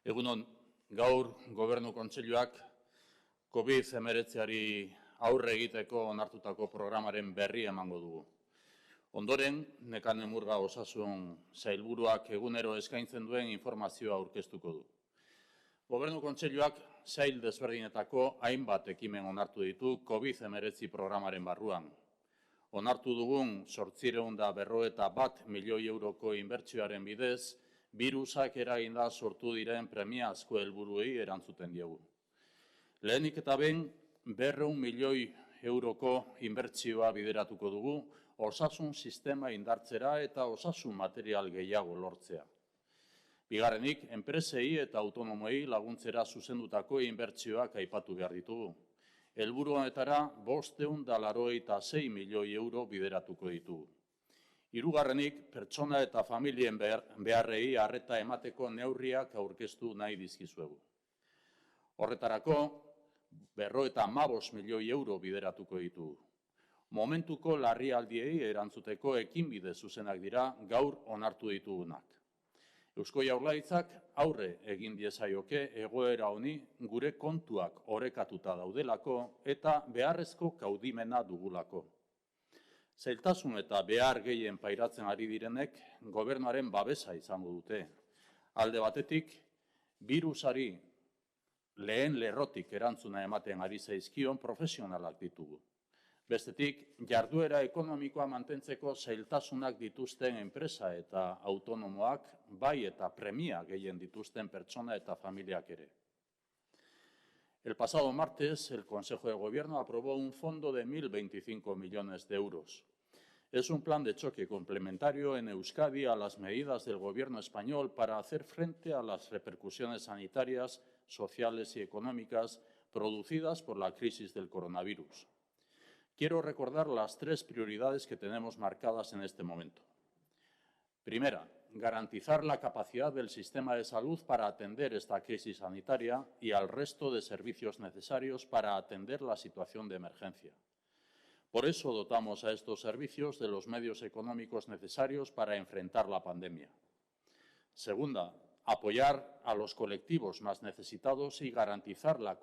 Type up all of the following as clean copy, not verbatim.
Egunon, gaur Gobernu Kontseiluak COVID-19-ari aurre egiteko onartutako programaren berri emango dugu. Ondoren, Nekane Murga Osasun Sailburuak egunero eskaintzen duen informazioa aurkeztuko du. Gobernu Kontseiluak sail desberdinetako hainbat ekimen onartu ditu COVID-19 programaren barruan. Onartu dugun 851 milioi euroko inbertsioaren bidez, birusak eraginda sortu diren premiazko helburuei erantzuten diegu. Lehenik eta behin, 200 milioi euroko inbertsioa bideratuko dugu, osasun sistema indartzera eta osasun material gehiago lortzea. Bigarrenik, enpresei eta autonomoei laguntzera zuzendutako inbertsioak aipatu behar ditugu. Helburu honetara 586 milioi euro bideratuko ditugu. Hirugarrenik, pertsona eta familien beharrei arreta emateko neurriak aurkeztu nahi dizkizuegu. Horretarako, 55 milioi euro bideratuko ditugu. Momentuko larrialdiei erantzuteko ekinbide zuzenak dira gaur onartu ditugunak. Eusko Jaurlaritzak aurre egin diezaioke egoera honi gure kontuak orekatuta daudelako eta beharrezko kaudimena dugulako. Zailtasun eta behar gehien pairatzen ari direnek gobernuaren babesa izango dute. Alde batetik, birusari lehen lerrotik erantzuna ematen ari zaizkion profesionalak ditugu. Bestetik, jarduera ekonomikoa mantentzeko zailtasunak dituzten enpresa eta autonomoak, bai eta premia gehien dituzten pertsona eta familiak ere. El pasado martes, el Consejo de Gobierno aprobó un fondo de 1.025 millones de euros. Es un plan de choque complementario en Euskadi a las medidas del Gobierno español para hacer frente a las repercusiones sanitarias, sociales y económicas producidas por la crisis del coronavirus. Quiero recordar las 3 prioridades que tenemos marcadas en este momento. Primera, garantizar la capacidad del sistema de salud para atender esta crisis sanitaria y al resto de servicios necesarios para atender la situación de emergencia. Por eso dotamos a estos servicios de los medios económicos necesarios para enfrentar la pandemia. Segunda, apoyar a los colectivos más necesitados y garantizar la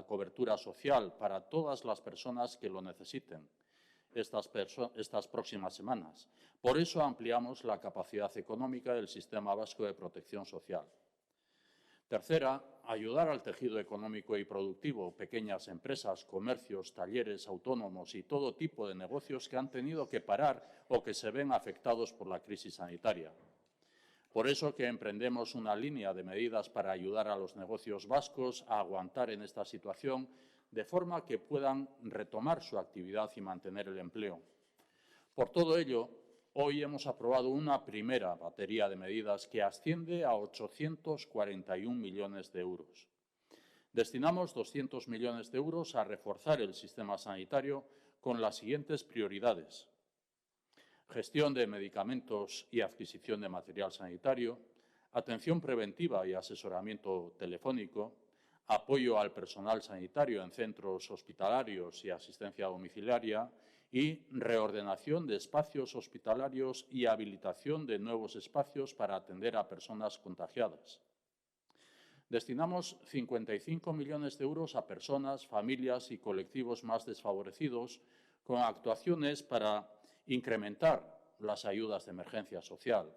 cobertura social para todas las personas que lo necesiten estas próximas semanas. Por eso ampliamos la capacidad económica del Sistema Vasco de Protección Social. Tercera, ayudar al tejido económico y productivo, pequeñas empresas, comercios, talleres, autónomos y todo tipo de negocios que han tenido que parar o que se ven afectados por la crisis sanitaria. Por eso que emprendemos una línea de medidas para ayudar a los negocios vascos a aguantar en esta situación de forma que puedan retomar su actividad y mantener el empleo. Por todo ello, hoy hemos aprobado una primera batería de medidas que asciende a 841 millones de euros. Destinamos 200 millones de euros a reforzar el sistema sanitario con las siguientes prioridades: gestión de medicamentos y adquisición de material sanitario, atención preventiva y asesoramiento telefónico, apoyo al personal sanitario en centros hospitalarios y asistencia domiciliaria y reordenación de espacios hospitalarios y habilitación de nuevos espacios para atender a personas contagiadas. Destinamos 55 millones de euros a personas, familias y colectivos más desfavorecidos con actuaciones para incrementar las ayudas de emergencia social.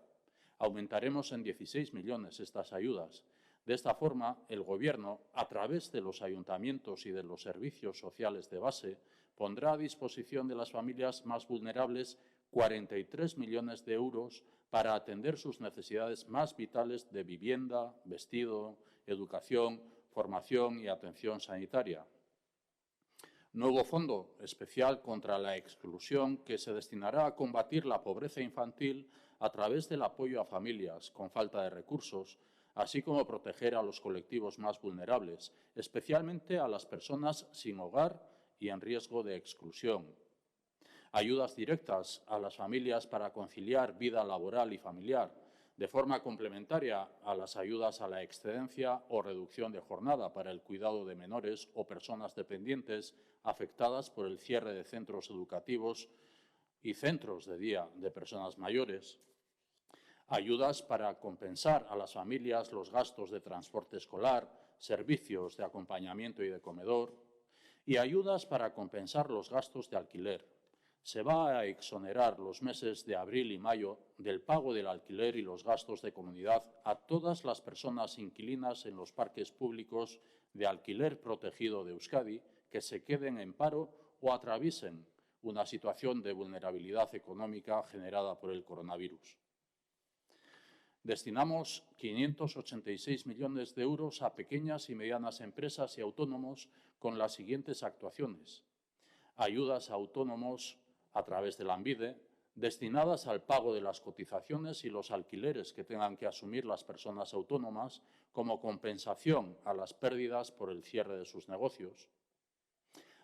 Aumentaremos en 16 millones estas ayudas. De esta forma, el Gobierno, a través de los ayuntamientos y de los servicios sociales de base, pondrá a disposición de las familias más vulnerables 43 millones de euros para atender sus necesidades más vitales de vivienda, vestido, educación, formación y atención sanitaria. Nuevo fondo especial contra la exclusión que se destinará a combatir la pobreza infantil a través del apoyo a familias con falta de recursos, así como proteger a los colectivos más vulnerables, especialmente a las personas sin hogar y en riesgo de exclusión. Ayudas directas a las familias para conciliar vida laboral y familiar, de forma complementaria a las ayudas a la excedencia o reducción de jornada para el cuidado de menores o personas dependientes afectadas por el cierre de centros educativos y centros de día de personas mayores. Ayudas para compensar a las familias los gastos de transporte escolar, servicios de acompañamiento y de comedor, y ayudas para compensar los gastos de alquiler. Se va a exonerar los meses de abril y mayo del pago del alquiler y los gastos de comunidad a todas las personas inquilinas en los parques públicos de alquiler protegido de Euskadi que se queden en paro o atraviesen una situación de vulnerabilidad económica generada por el coronavirus. Destinamos 586 millones de euros a pequeñas y medianas empresas y autónomos con las siguientes actuaciones. Ayudas a autónomos a través de Lanbide, destinadas al pago de las cotizaciones y los alquileres que tengan que asumir las personas autónomas como compensación a las pérdidas por el cierre de sus negocios.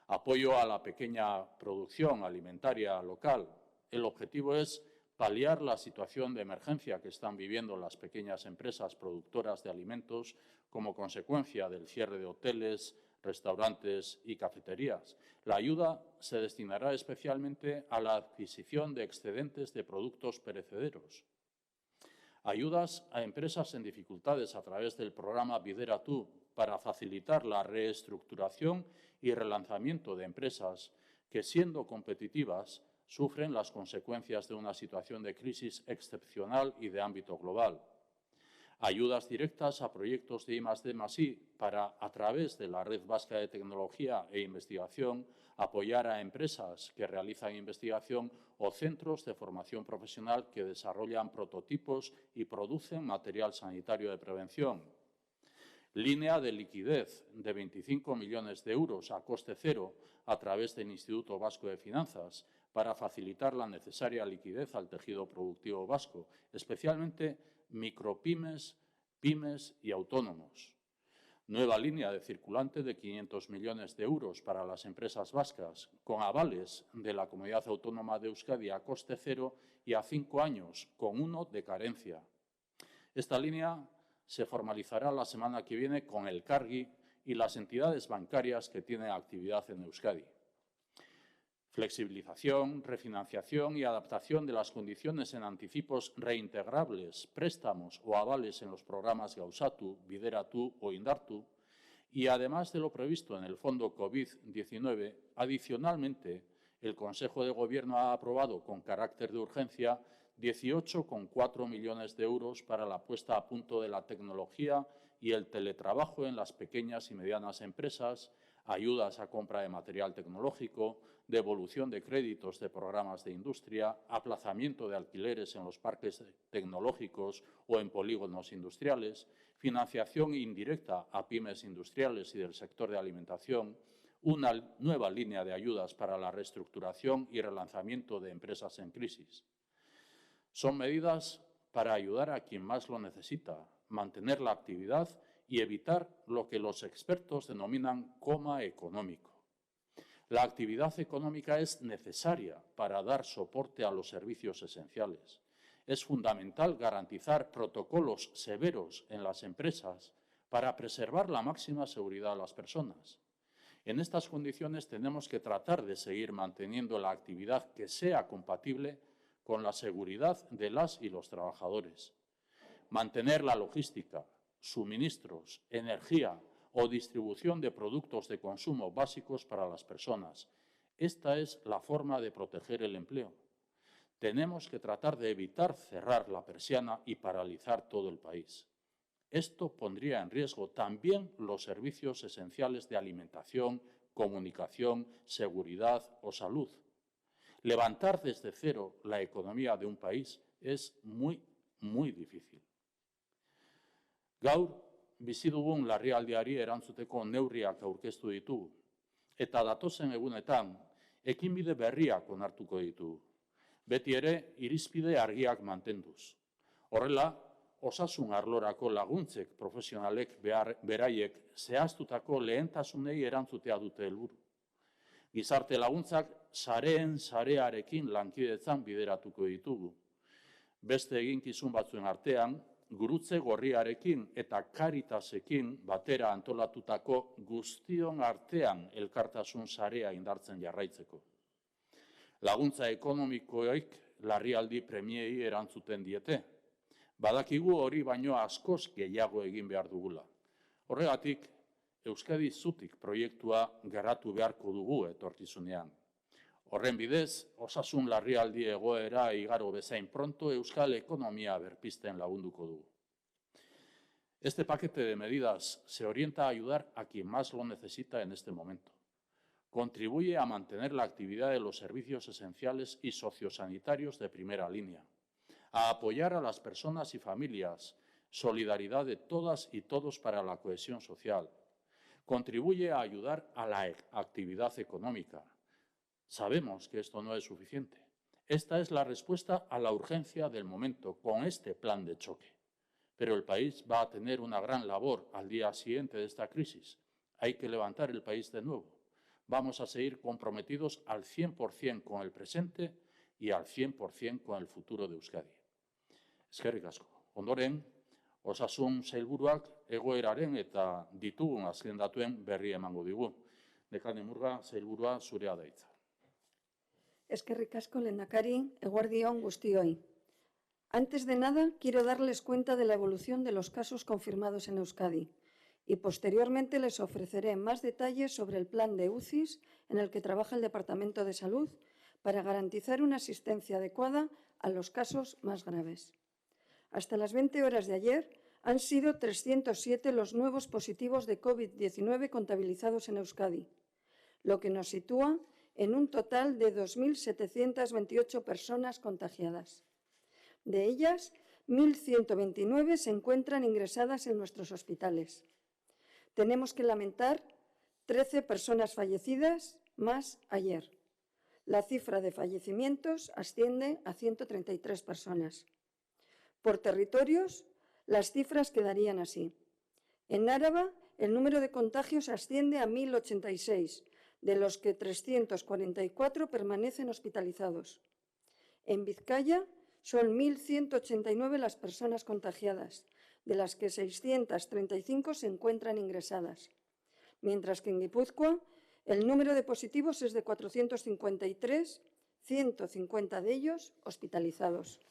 Apoyo a la pequeña producción alimentaria local. El objetivo es paliar la situación de emergencia que están viviendo las pequeñas empresas productoras de alimentos como consecuencia del cierre de hoteles, restaurantes y cafeterías. La ayuda se destinará especialmente a la adquisición de excedentes de productos perecederos. Ayudas a empresas en dificultades a través del programa Bideratu para facilitar la reestructuración y relanzamiento de empresas que, siendo competitivas, sufren las consecuencias de una situación de crisis excepcional y de ámbito global. Ayudas directas a proyectos de I+D+I para, a través de la Red Vasca de Tecnología e Investigación, apoyar a empresas que realizan investigación o centros de formación profesional que desarrollan prototipos y producen material sanitario de prevención. Línea de liquidez de 25 millones de euros a coste cero a través del Instituto Vasco de Finanzas para facilitar la necesaria liquidez al tejido productivo vasco, especialmente micropymes, pymes y autónomos. Nueva línea de circulante de 500 millones de euros para las empresas vascas, con avales de la Comunidad Autónoma de Euskadi a coste cero y a 5 años, con 1 de carencia. Esta línea se formalizará la semana que viene con el Cargi y las entidades bancarias que tienen actividad en Euskadi. Flexibilización, refinanciación y adaptación de las condiciones en anticipos reintegrables, préstamos o avales en los programas Gauzatu, Bideratu o Indartu, y además de lo previsto en el Fondo COVID-19, adicionalmente, el Consejo de Gobierno ha aprobado con carácter de urgencia 18,4 millones de euros para la puesta a punto de la tecnología y el teletrabajo en las pequeñas y medianas empresas, ayudas a compra de material tecnológico, devolución de créditos de programas de industria, aplazamiento de alquileres en los parques tecnológicos o en polígonos industriales, financiación indirecta a pymes industriales y del sector de alimentación, una nueva línea de ayudas para la reestructuración y relanzamiento de empresas en crisis. Son medidas para ayudar a quien más lo necesita, mantener la actividad y evitar lo que los expertos denominan coma económico. La actividad económica es necesaria para dar soporte a los servicios esenciales. Es fundamental garantizar protocolos severos en las empresas para preservar la máxima seguridad a las personas. En estas condiciones tenemos que tratar de seguir manteniendo la actividad que sea compatible con la seguridad de las y los trabajadores. Mantener la logística, suministros, energía o distribución de productos de consumo básicos para las personas. Esta es la forma de proteger el empleo. Tenemos que tratar de evitar cerrar la persiana y paralizar todo el país. Esto pondría en riesgo también los servicios esenciales de alimentación, comunicación, seguridad o salud. Levantar desde cero la economía de un país es muy difícil. Gaur, bizi dugun larrialdiari erantzuteko neurriak aurkeztu ditugu, eta datozen egunetan ekinbide berriak onartuko ditugu. Beti ere, irizpide argiak mantenduz. Horrela, osasun arlorako laguntzek profesionalek beraiek zehaztutako lehentasunei erantzutea dute helburu. Gizarte laguntzak sareen sarearekin lankidetzan bideratuko ditugu. Beste eginkizun batzuen artean, Gurutze Gorriarekin eta Caritasekin batera antolatutako guztion artean elkartasun sarea indartzen jarraitzeko. Laguntza ekonomikoek larrialdi premiei erantzuten diete. Badakigu hori baino askoz gehiago egin behar dugula. Horregatik, Euskadi Zutik proiektua garatu beharko dugu etorkizunean. Horren bidez, osasun larrialdi egoera igaro bezain pronto euskal ekonomia berpizten lagunduko dugu. Este paquete de medidas se orienta a ayudar a quien más lo necesita en este momento. Contribuye a mantener la actividad de los servicios esenciales y sociosanitarios de primera línea, a apoyar a las personas y familias, solidaridad de todas y todos para la cohesión social. Contribuye a ayudar a la actividad económica. Sabemos que esto no es suficiente. Esta es la respuesta a la urgencia del momento con este plan de choque. Pero el país va a tener una gran labor al día siguiente de esta crisis. Hay que levantar el país de nuevo. Vamos a seguir comprometidos al 100% con el presente y al 100% con el futuro de Euskadi. Eskerrik asko. Ondoren, osasun sailburuak egoeraren eta ditugun azken datuen berri emango digu. Nekane Murga, sailburua, zurea da hitza. Eskerrik asko, lehendakari, eguerdi on guztioi. Antes de nada, quiero darles cuenta de la evolución de los casos confirmados en Euskadi y posteriormente les ofreceré más detalles sobre el plan de UCIs en el que trabaja el Departamento de Salud para garantizar una asistencia adecuada a los casos más graves. Hasta las 20 horas de ayer han sido 307 los nuevos positivos de COVID-19 contabilizados en Euskadi, lo que nos sitúa en un total de 2.728 personas contagiadas. De ellas, 1.129 se encuentran ingresadas en nuestros hospitales. Tenemos que lamentar 13 personas fallecidas más ayer. La cifra de fallecimientos asciende a 133 personas. Por territorios, las cifras quedarían así. En Áraba, el número de contagios asciende a 1.086, de los que 344 permanecen hospitalizados. En Vizcaya son 1.189 las personas contagiadas, de las que 635 se encuentran ingresadas, mientras que en Guipúzcoa el número de positivos es de 453, 150 de ellos hospitalizados.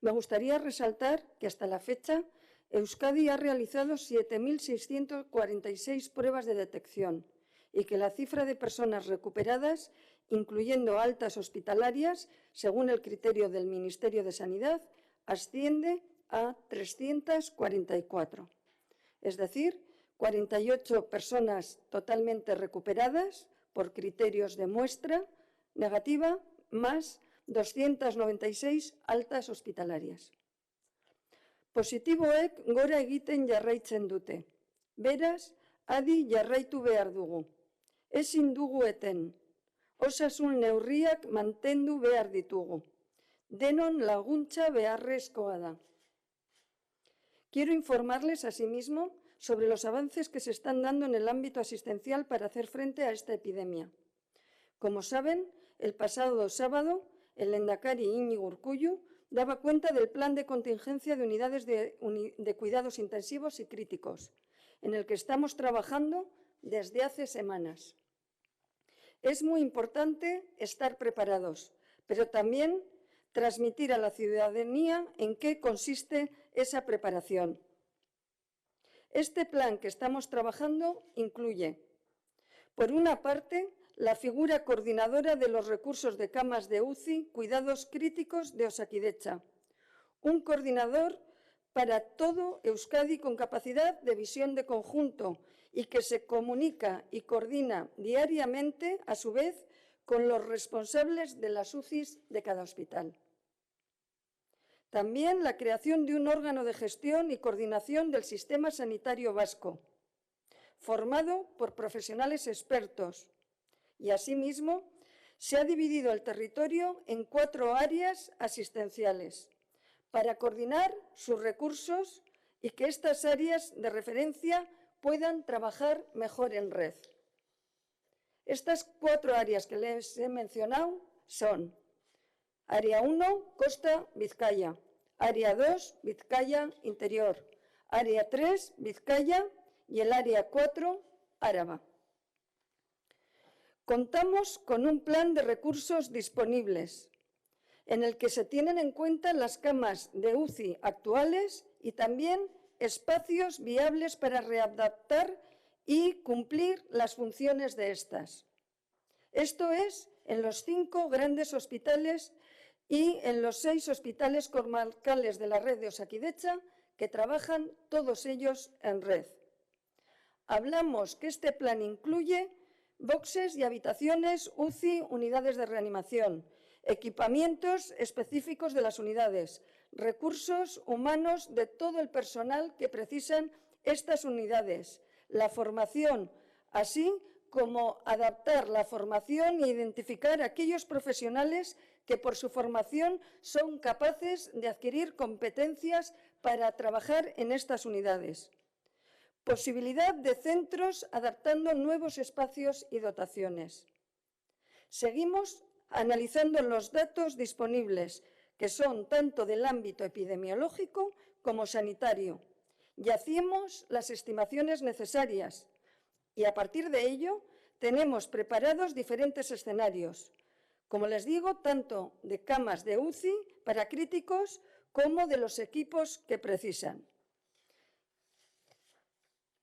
Me gustaría resaltar que hasta la fecha Euskadi ha realizado 7.646 pruebas de detección y que la cifra de personas recuperadas, incluyendo altas hospitalarias, según el criterio del Ministerio de Sanidad, asciende a 344. Es decir, 48 personas totalmente recuperadas por criterios de muestra negativa, más 296 altas hospitalarias. Positiboek gora egiten jarraitzen dute. Beraz, adi jarraitu behar dugu. Ezin dugu eten. Osasun neurriak mantendu behar ditugu. Denon laguntza beharrezkoa da. Quiero informarles asimismo sobre los avances que se están dando en el ámbito asistencial para hacer frente a esta epidemia. Como saben, el pasado sábado, el lehendakari Iñigo Urkullu daba cuenta del plan de contingencia de unidades de cuidados intensivos y críticos, en el que estamos trabajando desde hace semanas. Es muy importante estar preparados, pero también transmitir a la ciudadanía en qué consiste esa preparación. Este plan que estamos trabajando incluye, por una parte, la figura coordinadora de los recursos de camas de UCI, cuidados críticos de Osakidetza, un coordinador para todo Euskadi con capacidad de visión de conjunto y que se comunica y coordina diariamente, a su vez, con los responsables de las UCIs de cada hospital. También la creación de un órgano de gestión y coordinación del sistema sanitario vasco, formado por profesionales expertos, y asimismo se ha dividido el territorio en 4 áreas asistenciales para coordinar sus recursos y que estas áreas de referencia puedan trabajar mejor en red. Estas 4 áreas que les he mencionado son Área 1, Costa Vizcaya, Área 2, Vizcaya Interior, Área 3, Vizcaya y el Área 4, Áraba. Contamos con un plan de recursos disponibles. en el que se tienen en cuenta las camas de UCI actuales y también espacios viables para readaptar y cumplir las funciones de estas. Esto es en los 5 grandes hospitales y en los 6 hospitales comarcales de la red de Osakidetza, que trabajan todos ellos en red. Hablamos que este plan incluye boxes y habitaciones UCI, unidades de reanimación, equipamientos específicos de las unidades, recursos humanos de todo el personal que precisan estas unidades, la formación, así como adaptar la formación e identificar a aquellos profesionales que por su formación son capaces de adquirir competencias para trabajar en estas unidades. Posibilidad de centros adaptando nuevos espacios y dotaciones. Seguimos analizando los datos disponibles, que son tanto del ámbito epidemiológico como sanitario, y hacemos las estimaciones necesarias. Y a partir de ello, tenemos preparados diferentes escenarios, como les digo, tanto de camas de UCI para críticos como de los equipos que precisan.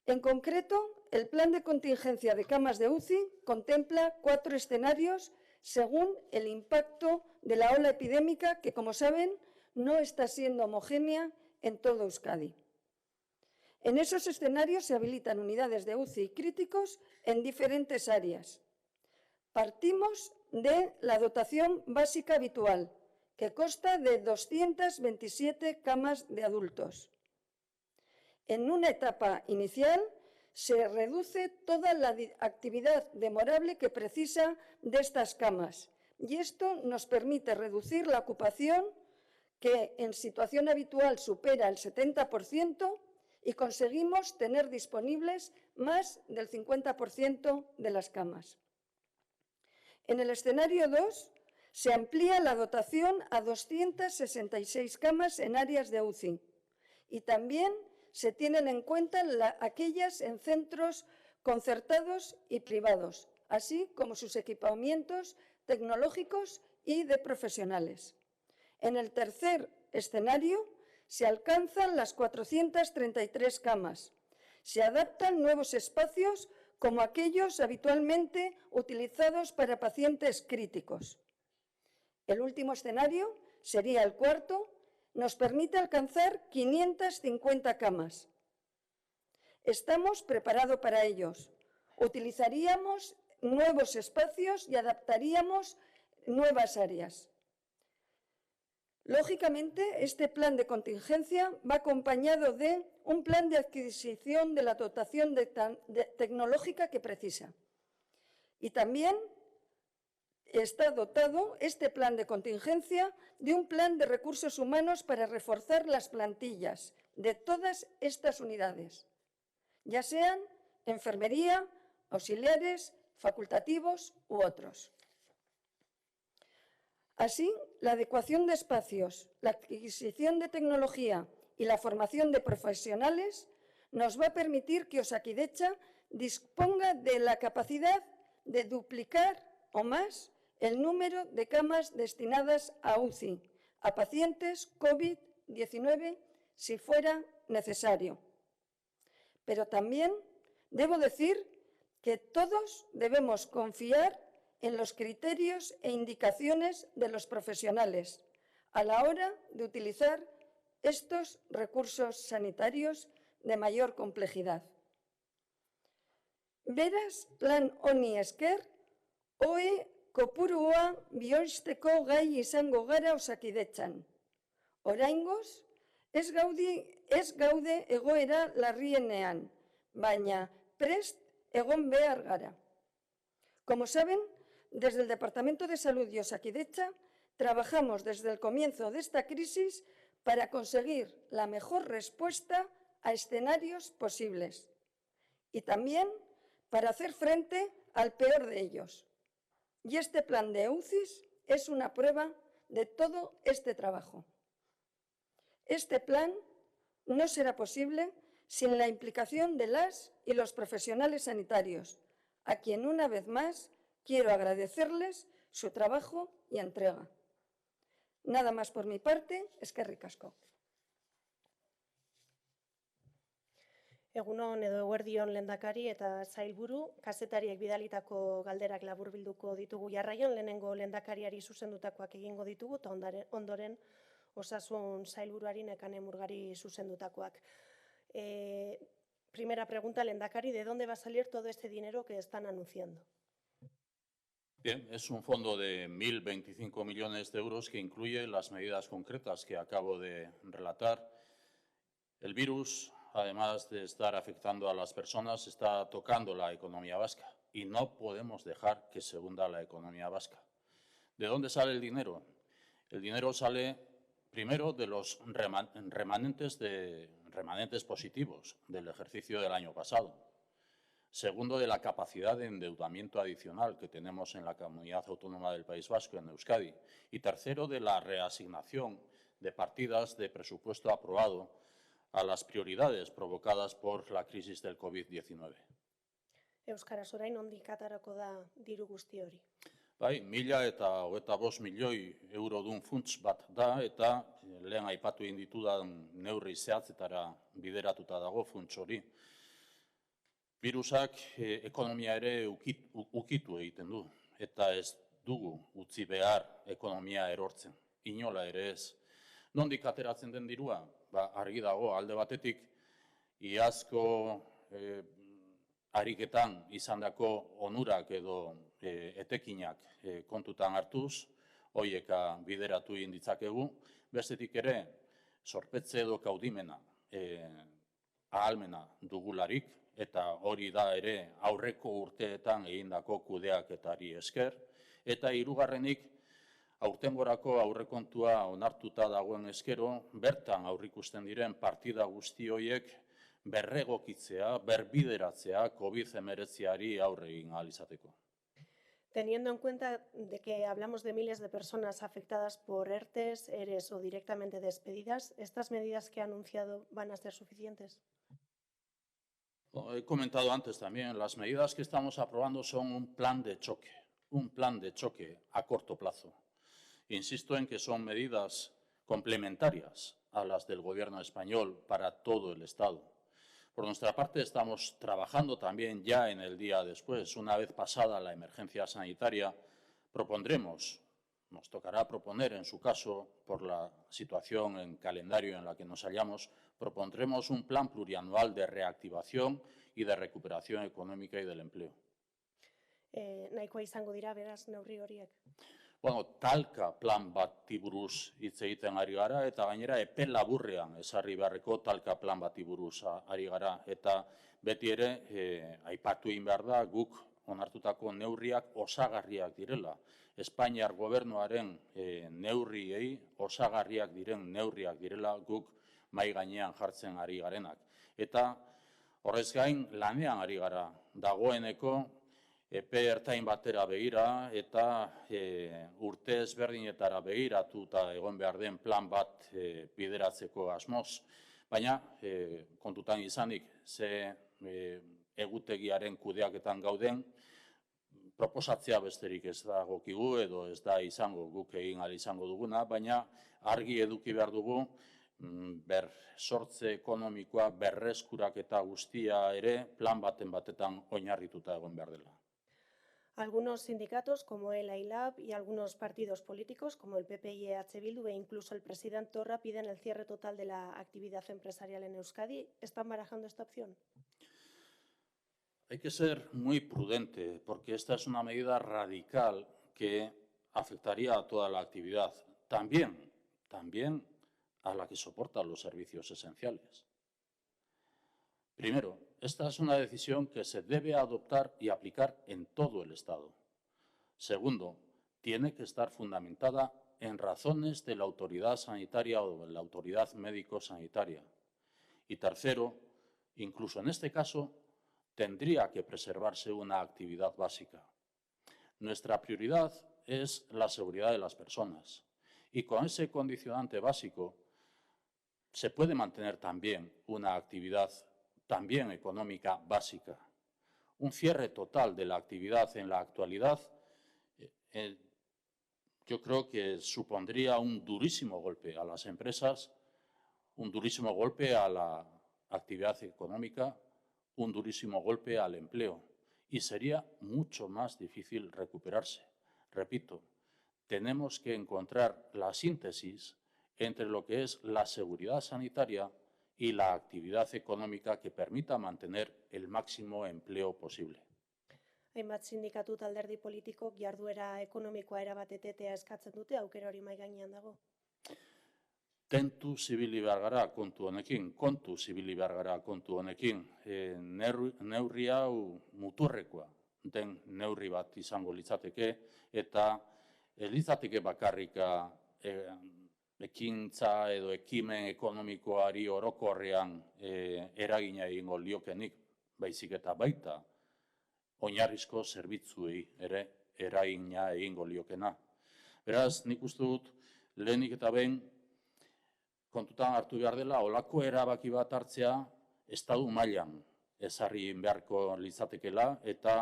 En concreto, el plan de contingencia de camas de UCI contempla 4 escenarios según el impacto de la ola epidémica que, como saben, no está siendo homogénea en todo Euskadi. En esos escenarios se habilitan unidades de UCI críticos en diferentes áreas. Partimos de la dotación básica habitual, que consta de 227 camas de adultos. En una etapa inicial se reduce toda la actividad demorable que precisa de estas camas y esto nos permite reducir la ocupación, que en situación habitual supera el 70%, y conseguimos tener disponibles más del 50% de las camas. En el escenario 2 se amplía la dotación a 266 camas en áreas de UCI y también se tienen en cuenta aquellas en centros concertados y privados, así como sus equipamientos tecnológicos y de profesionales. En el tercer escenario se alcanzan las 433 camas. Se adaptan nuevos espacios como aquellos habitualmente utilizados para pacientes críticos. El último escenario, sería el cuarto, nos permite alcanzar 550 camas. Estamos preparados para ellos. Utilizaríamos nuevos espacios y adaptaríamos nuevas áreas. Lógicamente, este plan de contingencia va acompañado de un plan de adquisición de la dotación tecnológica que precisa. Y también está dotado este plan de contingencia de un plan de recursos humanos para reforzar las plantillas de todas estas unidades, ya sean enfermería, auxiliares, facultativos u otros. Así, la adecuación de espacios, la adquisición de tecnología y la formación de profesionales nos va a permitir que Osakidetza disponga de la capacidad de duplicar o más el número de camas destinadas a UCI, a pacientes COVID-19, si fuera necesario. Pero también debo decir que todos debemos confiar en los criterios e indicaciones de los profesionales a la hora de utilizar estos recursos sanitarios de mayor complejidad. Beraz, plan honi esker, OE kopurua bihozteko gai izango gara Osakidetzan. Oraingoz, ez gaude egoera larrienean, baina prest egon behar gara. Como saben, desde el Departamento de Salud y Osakidetza trabajamos desde el comienzo de esta crisis para conseguir la mejor respuesta a escenarios posibles y también para hacer frente al peor de ellos. Y este plan de UCIs es una prueba de todo este trabajo. Este plan no será posible sin la implicación de las y los profesionales sanitarios, a quien una vez más quiero agradecerles su trabajo y entrega. Nada más por mi parte, eskerrik asko. Egunon edo eguerdion lehendakari eta sailburu, kazetariek bidalitako galderak laburbilduko ditugu jarraian, lehenengo lehendakariari zuzendutakoak egingo ditugu, eta ondoren osasun sailburuari Nekane Murgari zuzendutakoak. Primera pregunta, lehendakari, ¿de dónde va a salir todo este dinero que están anunciando? Bien, es un fondo de 1.025 millones de euros que incluye las medidas concretas que acabo de relatar. El virus, además de estar afectando a las personas, está tocando la economía vasca y no podemos dejar que se hunda la economía vasca. ¿De dónde sale el dinero? El dinero sale primero de los remanentes positivos del ejercicio del año pasado. Segundo, de la capacidad de endeudamiento adicional que tenemos en la Comunidad Autónoma del País Vasco, en Euskadi. Y tercero, de la reasignación de partidas de presupuesto aprobado a las prioridades provocadas por la crisis del COVID-19. Euskaraz orain nondik aterako da diru guzti hori? Bai, 1.025 milioi eurodun funts bat da, eta lehen aipatu egin ditudan neurri zehatzetara bideratuta dago funts hori. Virusak ekonomia ere ukitu egiten du, eta ez dugu utzi behar ekonomia erortzen, inola ere ez. Nondik ateratzen den dirua? Argi dago, alde batetik, iazko ariketan izandako onurak edo etekinak kontutan hartuz, horieka bideratu egin ditzakegu, bestetik ere, zorpetze edo kaudimena ahalmena dugularik, eta hori da ere aurreko urteetan egindako kudeaketari esker, eta hirugarrenik aurtengorako aurrekontua onartuta dagoen eskero, bertan aurrikusten diren partida guzti horiek berregokitzea, berbideratzea COVID-19 aurre egin ahal izateko. Teniendo en cuenta de que hablamos de miles de personas afectadas por ERTEs, ERES o directamente despedidas, ¿estas medidas que ha anunciado van a ser suficientes? He comentado antes también, las medidas que estamos aprobando son un plan de choque a corto plazo. Insisto en que son medidas complementarias a las del Gobierno español para todo el Estado. Por nuestra parte, estamos trabajando también ya en el día después. Una vez pasada la emergencia sanitaria, nos tocará proponer, en su caso, por la situación en calendario en la que nos hallamos, propondremos un plan plurianual de reactivación y de recuperación económica y del empleo. Nahikoa izango dira, beraz, neurri horiek? Bueno, talka plan bati buruz hitz egiten ari gara, eta gainera epe laburrean ezarri beharreko talka plan bati buruz ari gara. Eta beti ere, aipatu egin behar da, guk onartutako neurriak osagarriak direla. Espainiar gobernuaren neurriei osagarriak diren neurriak direla guk mai gainean jartzen ari garenak. Eta horrez gain lanean ari gara dagoeneko epe ertain batera begira eta urte ezberdinetara begiratuta egon behar den plan bat bideratzeko asmoz. Baina kontutan izanik ze egutegiaren kudeaketan gauden, proposatzea besterik ez dagokigu edo ez da izango guk egin ahal izango duguna, baina argi eduki behar dugu sortze ekonomikoa berreskuraketa guztia ere plan batetan oinarrituta egon behar dela. Algunos sindicatos, como el AILAB, y algunos partidos políticos, como el PP y EH Bildu, e incluso el presidente Torra, piden el cierre total de la actividad empresarial en Euskadi. ¿Están barajando esta opción? Hay que ser muy prudente, porque esta es una medida radical que afectaría a toda la actividad, también a la que soportan los servicios esenciales. Primero, esta es una decisión que se debe adoptar y aplicar en todo el Estado. Segundo, tiene que estar fundamentada en razones de la autoridad sanitaria o de la autoridad médico-sanitaria. Y tercero, incluso en este caso, tendría que preservarse una actividad básica. Nuestra prioridad es la seguridad de las personas y con ese condicionante básico se puede mantener también una actividad también económica básica. Un cierre total de la actividad en la actualidad yo creo que supondría un durísimo golpe a las empresas, un durísimo golpe a la actividad económica, un durísimo golpe al empleo y sería mucho más difícil recuperarse. Repito, tenemos que encontrar la síntesis entre lo que es la seguridad sanitaria y la actividad económica que permita mantener el máximo empleo posible. Hainbat sindikatu eta alderdi politikok jarduera ekonomikoa erabat etetea eskatzen dute, aukera hori mahai gainean dago. Tentuz ibili behar gara kontu honekin, kontuz ibili behar gara kontu honekin. Neurri hau muturrekoa den neurri bat izango litzateke, eta ez litzateke bakarrika ekintza edo ekimen ekonomikoari orokorrean eragina egingo liokenik, baizik eta baita oinarrizko zerbitzuei ere eragina egingo liokena. Beraz, nik uste dut lehenik eta behin kontutan hartu behar dela, olako erabaki bat hartzea estatu mailan ezarri beharko litzatekela eta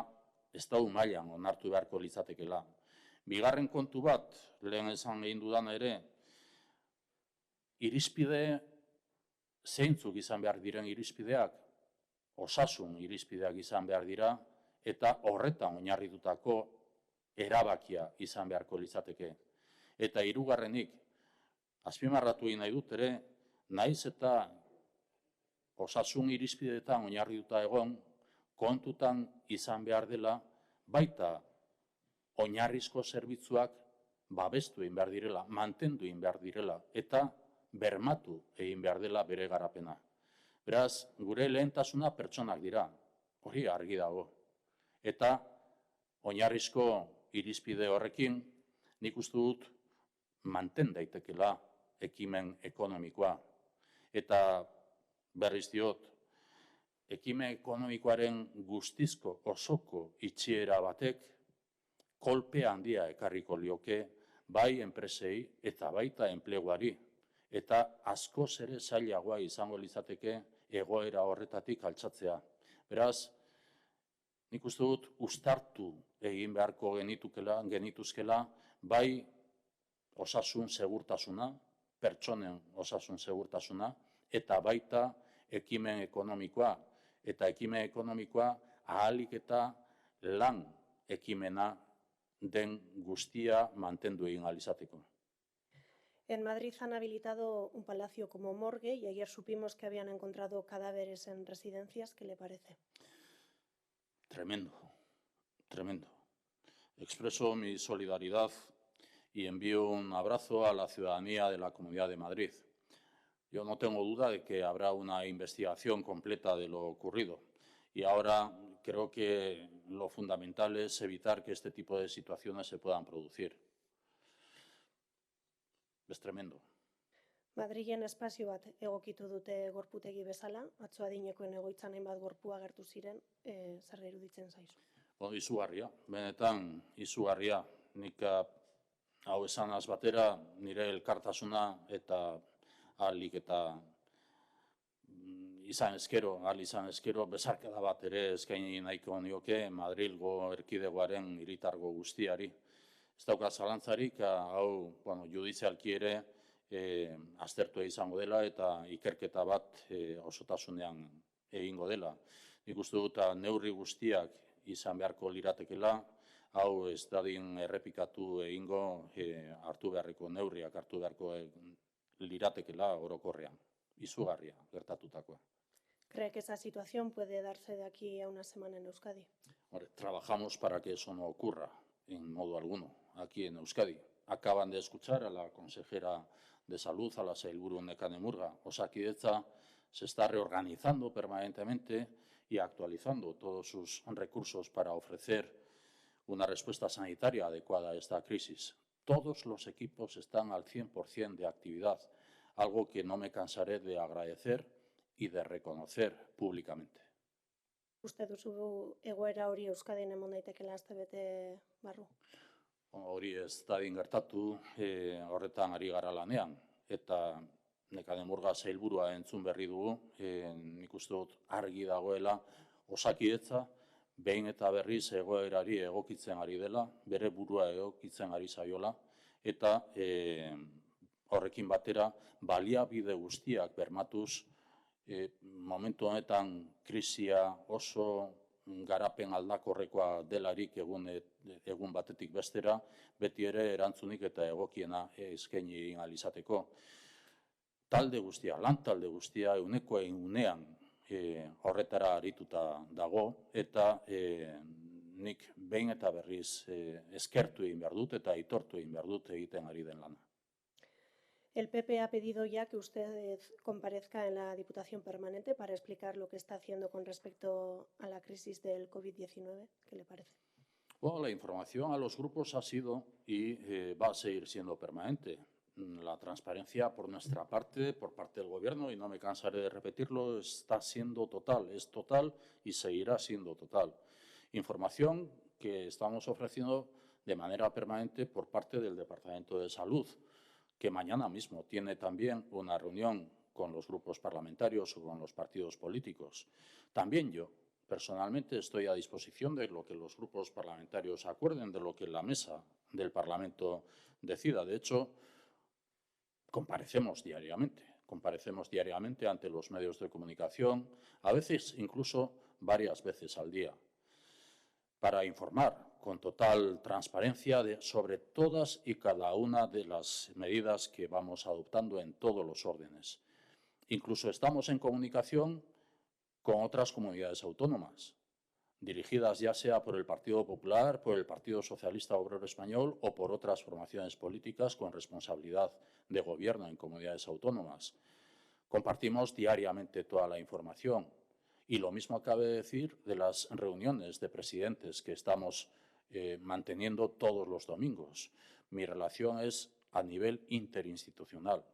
estatu mailan onartu beharko litzatekela. Bigarren kontu bat, lehen esan egin dudan ere, irizpide zeintzuk izan behar diren irizpideak, osasun irizpideak izan behar dira, eta horretan oinarritutako erabakia izan beharko litzateke. Eta hirugarrenik, azpimarratu egin nahi dut ere, naiz eta osasun irizpideetan oinarrituta egon, kontutan izan behar dela, baita oinarrizko zerbitzuak babestu egin behar direla, mantendu egin behar direla, eta bermatu egin behar dela bere garapena. Beraz, gure lehentasuna pertsonak dira, hori argi dago. Eta oinarrizko irizpide horrekin, nik uste dut manten daitekela ekimen ekonomikoa. Eta berriz diot, ekimen ekonomikoaren guztizko osoko itxiera batek kolpe handia ekarriko lioke bai enpresei eta baita enpleguari. Eta askoz ere zailagoa izango litzateke egoera horretatik altxatzea. Beraz, nik uste dut uztartu egin beharko genituzkela bai osasun segurtasuna, pertsonen osasun segurtasuna, eta baita ekimen ekonomikoa. Eta ekimen ekonomikoa ahalik eta lan ekimena den guztia mantendu egin ahal izateko. En Madrid han habilitado un palacio como morgue y ayer supimos que habían encontrado cadáveres en residencias. ¿Qué le parece? Tremendo, tremendo. Expreso mi solidaridad y envío un abrazo a la ciudadanía de la Comunidad de Madrid. Yo no tengo duda de que habrá una investigación completa de lo ocurrido y ahora creo que lo fundamental es evitar que este tipo de situaciones se puedan producir. Es tremendo. Madrilen espazio bat egokitu dute gorputegi bezala, atzo adinekoen egoitzan hainbat gorpu agertu ziren, zer iruditzen zaizu? Izugarria, benetan izugarria. Nik hau esanaz batera nire elkartasuna eta ahalik eta izan ezkero bezarkada bat ere eskaini nahiko nioke Madrilgo erkidegoaren hiritargo guztiari. Ez dauka zalantzarik, hau judizialki ere aztertua izango dela eta ikerketa bat osotasunean egingo dela. Nik uste dut neurri guztiak izan beharko liratekela, hau ez dadin errepikatu egingo hartu beharreko neurriak hartu beharko liratekela orokorrean. Izugarria gertatutakoa. ¿Cree que esa situación puede darse de aquí a una semana en Euskadi? Trabajamos para que eso no ocurra en modo alguno aquí en Euskadi. Acaban de escuchar a la consejera de Salud, a la sailburu Nekane Murga. Osakidetza se está reorganizando permanentemente y actualizando todos sus recursos para ofrecer una respuesta sanitaria adecuada a esta crisis. Todos los equipos están al 100% de actividad, algo que no me cansaré de agradecer y de reconocer públicamente. Uste duzu egoera hori Euskadin emon daitekela astebete barru? Hori ez dadin gertatu, horretan ari gara lanean. Eta Nekane Murga sailburua entzun berri dugu, nik uste dut argi dagoela Osakidetza behin eta berriz egoerari egokitzen ari dela, bere burua egokitzen ari zaiola, eta horrekin batera baliabide guztiak bermatuz momentu honetan krisia oso garapen aldakorrekoa delarik egun batetik bestera, beti ere erantzunik eta egokiena eskaini ahal izateko. Talde guztia, lan talde guztia, ehuneko ehunean horretara arituta dago, eta nik behin eta berriz eskertu egin behar dut eta aitortu egin behar dut egiten ari den lana. El PP ha pedido ya que usted comparezca en la Diputación Permanente para explicar lo que está haciendo con respecto a la crisis del COVID-19. ¿Qué le parece? Bueno, la información a los grupos ha sido y va a seguir siendo permanente. La transparencia por nuestra parte, por parte del Gobierno, y no me cansaré de repetirlo, está siendo total, es total y seguirá siendo total. Información que estamos ofreciendo de manera permanente por parte del Departamento de Salud, que mañana mismo tiene también una reunión con los grupos parlamentarios o con los partidos políticos. También yo, personalmente, estoy a disposición de lo que los grupos parlamentarios acuerden, de lo que la mesa del Parlamento decida. De hecho, comparecemos diariamente ante los medios de comunicación, a veces incluso varias veces al día, para informar con total transparencia sobre todas y cada una de las medidas que vamos adoptando en todos los órdenes. Incluso estamos en comunicación con otras comunidades autónomas, dirigidas ya sea por el Partido Popular, por el Partido Socialista Obrero Español o por otras formaciones políticas con responsabilidad de gobierno en comunidades autónomas. Compartimos diariamente toda la información. Y lo mismo cabe decir de las reuniones de presidentes que estamos manteniendo todos los domingos. Mi relación es a nivel interinstitucional.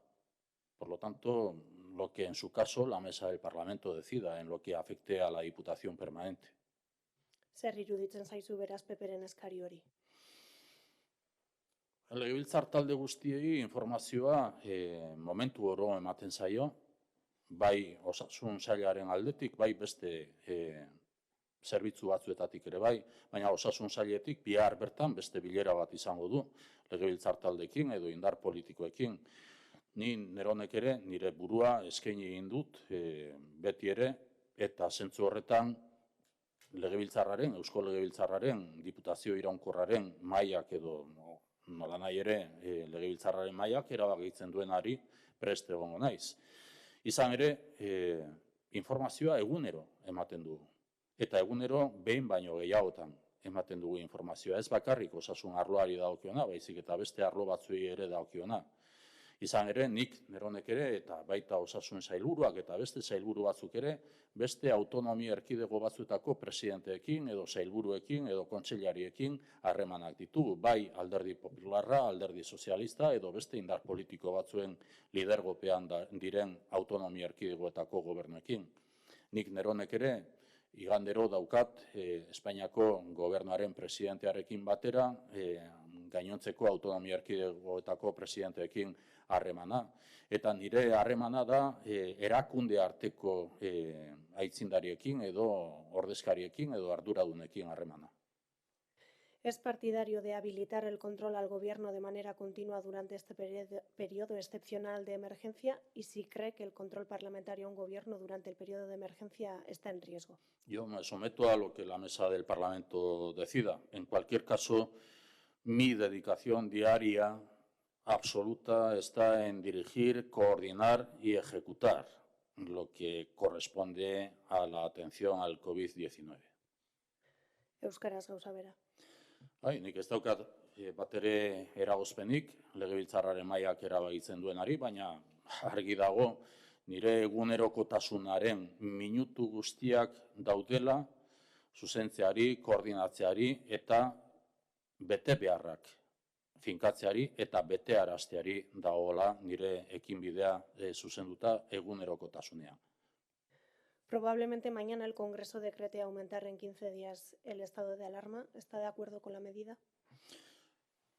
Por lo tanto, lo que en su caso la mesa del Parlamento decida en lo que afecte a la Diputación Permanente. Zer iruditzen zaizu beraz PPren eskari hori? Legebiltzar talde guztiei informazioa momentu oro ematen zaio, bai osasun sailaren aldetik, bai beste zerbitzu batzuetatik ere bai, baina osasun sailetik bihar bertan beste bilera bat izango du, legebiltzar taldeekin edo indar politikoekin. Ni neronek ere nire burua eskaini egin dut beti ere, eta zentzu horretan legebiltzarraren, Eusko Legebiltzarraren, Diputazio Iraunkorraren mailak edo nolanahi ere legebiltzarraren mailak erabakitzen duenari prest egongo naiz. Izan ere, informazioa egunero ematen dugu. Eta egunero behin baino gehiagotan ematen dugu informazioa. Ez bakarrik osasun arloari dagokiona, baizik eta beste arlo batzuei ere dagokiona. Izan ere, nik neronek ere, eta baita osasun sailburuak eta beste sailburu batzuk ere, beste autonomia erkidego batzuetako presidenteekin edo sailburuekin edo kontseilariekin harremanak ditugu, bai alderdi popularra, alderdi sozialista edo beste indar politiko batzuen lidergopean diren autonomia erkidegoetako gobernuekin. Nik neronek ere, igandero daukat Espainiako gobernuaren presidentearekin batera, gainontzeko autonomia erkidegoetako presidenteekin harremana. Eta nire harremana da erakunde arteko aitzindariekin edo ordezkariekin edo arduradunekin harremana. ¿Es partidario de habilitar el control al Gobierno de manera continua durante este periodo excepcional de emergencia y si cree que el control parlamentario a un Gobierno durante el periodo de emergencia está en riesgo? Yo me someto a lo que la mesa del Parlamento decida. En cualquier caso, mi dedicación diaria absoluta está en dirigir, coordinar y ejecutar lo que corresponde a la atención al COVID-19. Euskaraz gauza bera. Bai, nik ez daukat bat ere eragozpenik, legebiltzarraren mailak erabakitzen duenari, baina argi dago nire egunerokotasunaren minutu guztiak daudela zuzentzeari, koordinatzeari eta bete beharrak finkatzeari eta betearazteari dagoela nire ekinbidea zuzenduta egunerokotasunean. Probablemente mañana el Congreso decrete aumentar en 15 días el estado de alarma. ¿Está de acuerdo con la medida?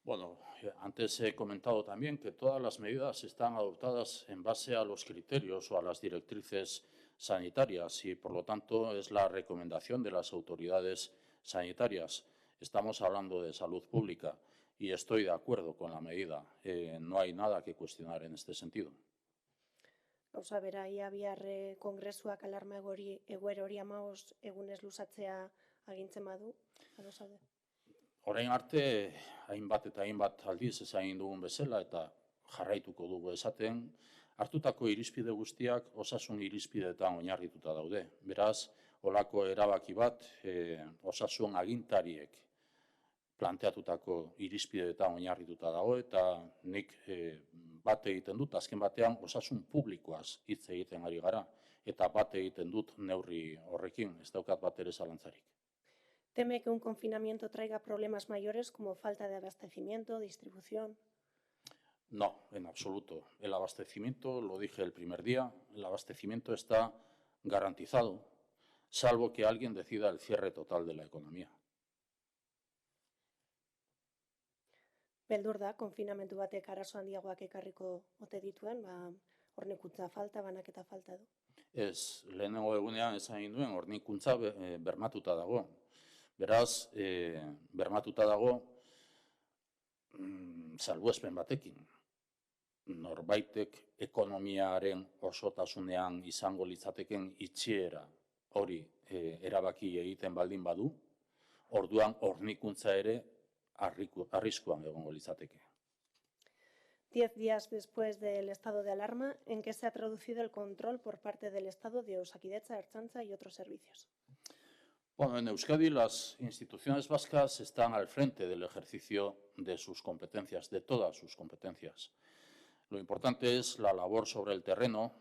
Bueno, antes he comentado también que todas las medidas están adoptadas en base a los criterios o a las directrices sanitarias y, por lo tanto, es la recomendación de las autoridades sanitarias. Estamos hablando de salud pública y estoy de acuerdo con la medida. No hay nada que cuestionar en este sentido. Gauza bera, ia bihar kongresuak alarma egoera hori 15 egunez luzatzea agintzen badu, ados zaude? Orain arte, hainbat eta hainbat aldiz esain dugun bezala eta jarraituko dugu esaten, hartutako irizpide guztiak osasun irizpideetan oinarrituta daude. Beraz, holako erabaki bat osasun agintariek planteatutako irizpideetan oinarrituta dago eta nik bat egiten dut, azken batean osasun publikoaz hitz egiten ari gara eta bat egiten dut neurri horrekin, ez daukat bat ere zalantzarik. Teme que un confinamiento traiga problemas mayores como falta de abastecimiento, distribución. No, en absoluto. El abastecimiento, lo dije el primer día, el abastecimiento está garantizado, salvo que alguien decida el cierre total de la economía. Beldur da, konfinamentu batek arazo handiagoak ekarriko ote dituen, hornikuntza falta, banaketa falta du. Ez, lehenengo egunean esan duen, hornikuntza bermatuta dago. Beraz, bermatuta dago salbuespen batekin. Norbaitek ekonomiaren osotasunean izango litzateken itxiera hori erabaki egiten baldin badu, orduan hornikuntza ere arriskuan egongo litzateke. 10 días después del estado de alarma, ¿en qué se ha traducido el control por parte del Estado de Osakidetza, Ertzaintza y otros servicios? Bueno, en Euskadi las instituciones vascas están al frente del ejercicio de sus competencias, de todas sus competencias. Lo importante es la labor sobre el terreno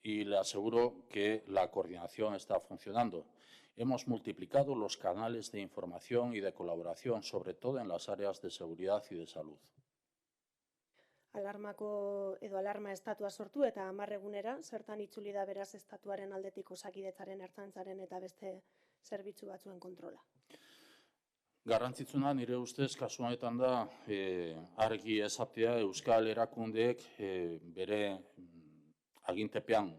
y le aseguro que la coordinación está funcionando. Hemos multiplicado los canales de información y de colaboración, sobre todo en las áreas de seguridad y de salud. Alarma estatua sortu eta 10 egunera, zertan itzuli da beraz estatuaren aldetik Osakidetzaren, Ertzaintzaren eta beste zerbitzu batzuen kontrola? Garrantzitsuna nire ustez kasu honetan da argi esatea euskal erakundeek bere agintepean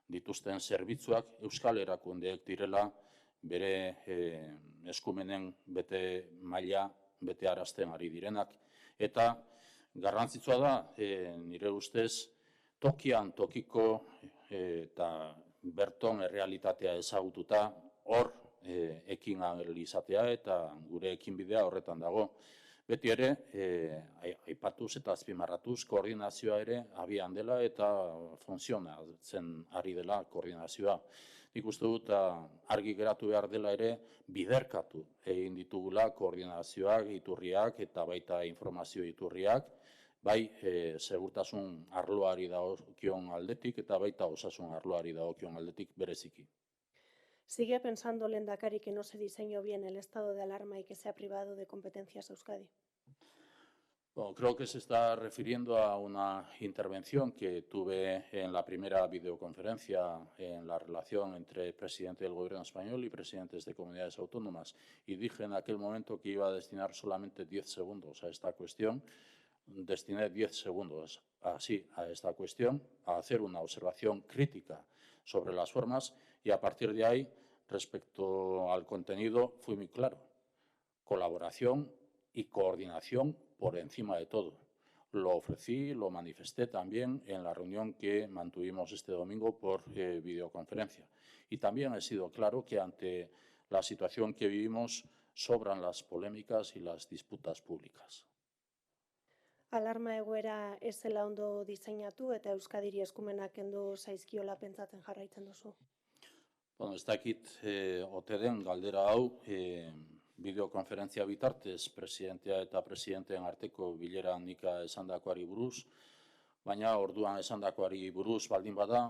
dituzten zerbitzuak euskal erakundeek direla bere eskumenen bete maila bete arazten ari direnak eta garrantzitsua da nire ustez tokian tokiko eta berton errealitatea ezagututa hor ekin ahal izatea eta gure ekinbidea horretan dago. Beti ere, aipatuz eta azpimarratuz koordinazioa ere abian dela eta funtzionatzen ari dela koordinazioa. Nik uste dut argi geratu behar dela ere biderkatu egin ditugula koordinazioak, iturriak eta baita informazio iturriak, bai segurtasun arloari dagokion aldetik eta baita osasun arloari dagokion aldetik bereziki. ¿Sigue pensando el lehendakari que no se diseñó bien el estado de alarma y que se ha privado de competencias a Euskadi? Bueno, creo que se está refiriendo a una intervención que tuve en la primera videoconferencia en la relación entre el presidente del Gobierno español y presidentes de comunidades autónomas. Y dije en aquel momento que iba a destinar solamente 10 segundos a esta cuestión. Destiné 10 segundos así a esta cuestión, a hacer una observación crítica sobre las formas y a partir de ahí, respecto al contenido, fui muy claro. Colaboración y coordinación por encima de todo. Lo ofrecí, lo manifesté también en la reunión que mantuvimos este domingo por videoconferencia. Y también he sido claro que ante la situación que vivimos sobran las polémicas y las disputas públicas. Alarma egoera ez zela ondo diseinatu eta Euskadiri eskumenak kendu zaizkiola pentsatzen jarraitzen duzu? Bueno, ez dakit ote den galdera hau videokonferentzia bitartez presidentea eta presidenteen arteko bileran nika esandakoari buruz, baina orduan esandakoari buruz baldin bada,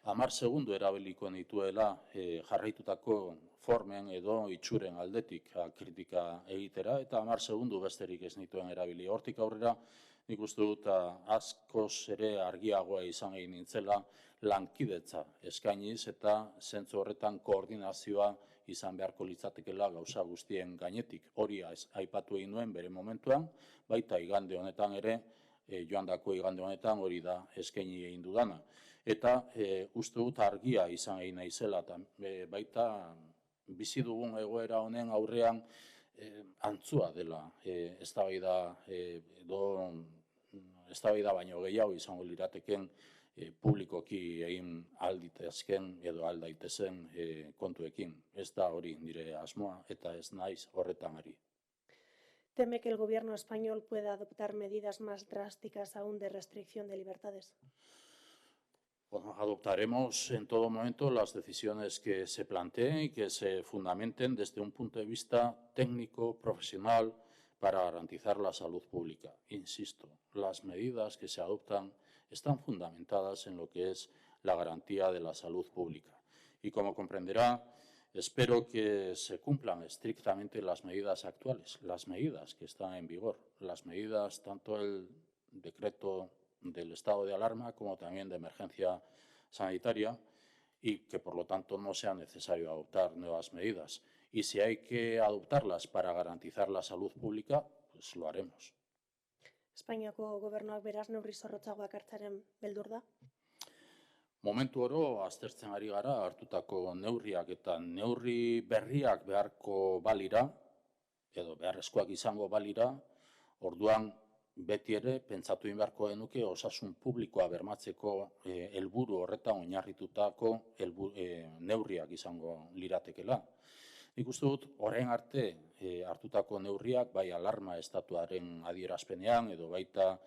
10 segundu erabiliko nituela jarraitutako formen edo itxuren aldetik kritika egitera eta 10 segundu besterik ez nituen erabili. Hortik aurrera, nik uste dut askoz ere argiagoa izan egin nintzela lankidetza eskainiz eta zentzu horretan koordinazioa izan beharko litzatekela gauza guztien gainetik. Hori aipatu egin nuen bere momentuan, baita igande honetan ere, joandako igande honetan hori da eskaini egin dudana. Eta uste dut argia izan egin naizela eta baita bizi dugun egoera honen aurrean antzua dela eztabaida baino gehiago izango lirateken publikoki egin alditezken edo aldaitezen kontuekin. Ez da hori nire asmoa eta ez naiz horretan ari. ¿Teme que el gobierno español pueda adoptar medidas más drásticas aún de restricción de libertades? Bueno, adoptaremos en todo momento las decisiones que se planteen y que se fundamenten desde un punto de vista técnico, profesional, para garantizar la salud pública. Insisto, las medidas que se adoptan están fundamentadas en lo que es la garantía de la salud pública. Y como comprenderá, espero que se cumplan estrictamente las medidas actuales, las medidas que están en vigor, las medidas, tanto el decreto del estado de alarma como también de emergencia sanitaria, y que por lo tanto no sea necesario adoptar nuevas medidas. Y si hay que adoptarlas para garantizar la salud pública, pues lo haremos. Espainiako gobernuak beraz neurri zorrotzagoak hartzaren beldur da? Momentu oro aztertzen ari gara hartutako neurriak eta neurri berriak beharko balira, edo beharrezkoak izango balira, orduan beti ere pentsatu egin beharko genuke osasun publikoa bermatzeko helburu horretan oinarritutako neurriak izango liratekela. Nik uste dut, orain arte hartutako neurriak, bai alarma estatuaren adierazpenean, edo baita